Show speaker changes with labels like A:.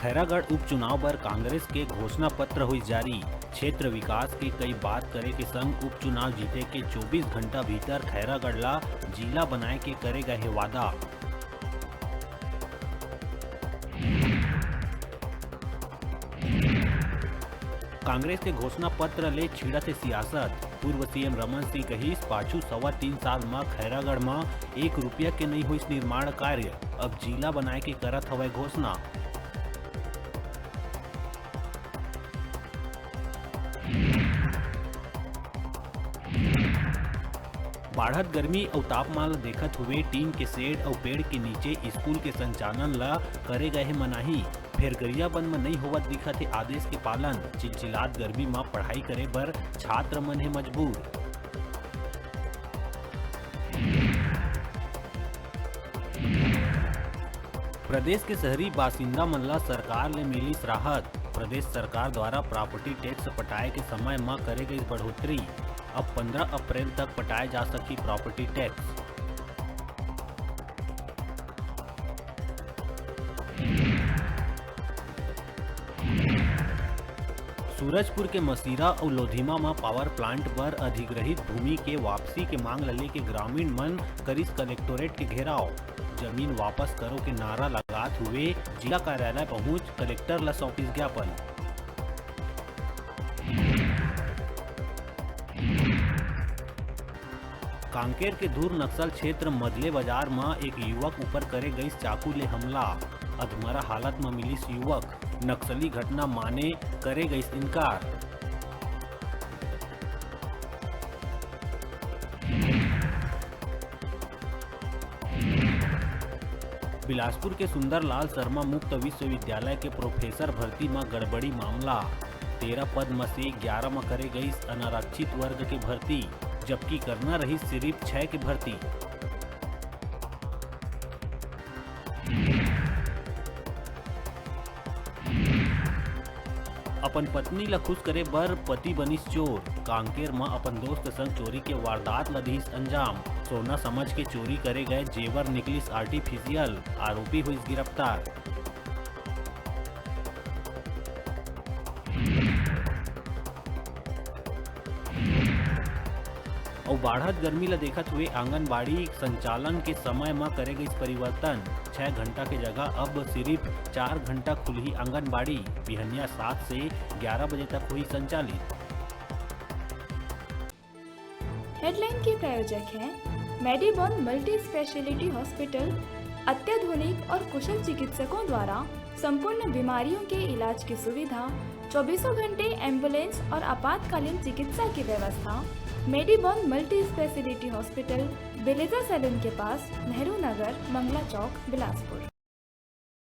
A: खैरागढ़ उपचुनाव पर कांग्रेस के घोषणा पत्र हुई जारी। क्षेत्र विकास की कई बात करे के संग उपचुनाव जीते के 24 घंटा भीतर खैरागढ़ ला जिला बनाए के करे गए वादा। कांग्रेस के घोषणा पत्र ले छिड़ा थे सियासत। पूर्व सीएम रमन सिंह कहिस पाछू 3.25 साल में खैरागढ़ में 1 रुपया के नहीं हुई निर्माण कार्य, अब जिला बनाए के करत हवे घोषणा। बढ़त गर्मी और तापमान ला देखत हुए टीन के शेड और पेड़ के नीचे स्कूल के संचालन ला करे गए मनाही। फिर गरिया बंद में नहीं होवत दिखत है आदेश के पालन। चिलचिलात गर्मी में पढ़ाई करे बर छात्र मन है मजबूर। प्रदेश के शहरी बासिंदा मन ला सरकार ले मिली राहत। प्रदेश सरकार द्वारा प्रॉपर्टी टैक्स पटाए के समय में करे गई बढ़ोतरी। अब 15 अप्रैल तक पटाए जा सकी प्रॉपर्टी टैक्स। सूरजपुर के मसीरा और लोधिमा में पावर प्लांट पर अधिग्रहित भूमि के वापसी के मांग लले के ग्रामीण मन करिस कलेक्टोरेट के घेराव। जमीन वापस करो के नारा लगात हुए जिला कार्यालय पहुंच कलेक्टर ला सौंपिस ज्ञापन। कांकेर के दूर नक्सल क्षेत्र मदले बाजार में एक युवक ऊपर करे गई चाकू ले हमला। अधमरा हालत में मिलिस युवक, नक्सली घटना माने करे गई इनकार। बिलासपुर के सुंदरलाल शर्मा मुक्त विश्वविद्यालय के प्रोफेसर भर्ती में गड़बड़ी मामला। 13 पद में से 11 में करे गई अनारक्षित वर्ग की भर्ती, जबकि करना रही सिर्फ 6 की भर्ती। अपन पत्नी ला खुश करे बर पति बनिस चोर। कांकेर में अपन दोस्त संग चोरी के वारदात ला दिस अंजाम। सोना समझ के चोरी करे गए जेवर निकलिस आर्टिफिशियल, आरोपी हुई गिरफ्तार। और बढ़त गर्मी ला देखत हुए आंगनबाड़ी संचालन के समय में करे गई परिवर्तन। 6 घंटा के जगह अब सिर्फ 4 घंटा खुली आंगनबाड़ी। बिहनिया 7 से 11 बजे तक हुई संचालित।
B: हेडलाइन के प्रायोजक हैं मेडिबॉन मल्टी स्पेशलिटी हॉस्पिटल। अत्याधुनिक और कुशल चिकित्सकों द्वारा संपूर्ण बीमारियों के इलाज की सुविधा, 24 घंटे एम्बुलेंस और आपातकालीन चिकित्सा की व्यवस्था। मेडिबॉन मल्टी स्पेशलिटी हॉस्पिटल, बेलेजा सैलून के पास, नेहरू नगर, मंगला चौक, बिलासपुर।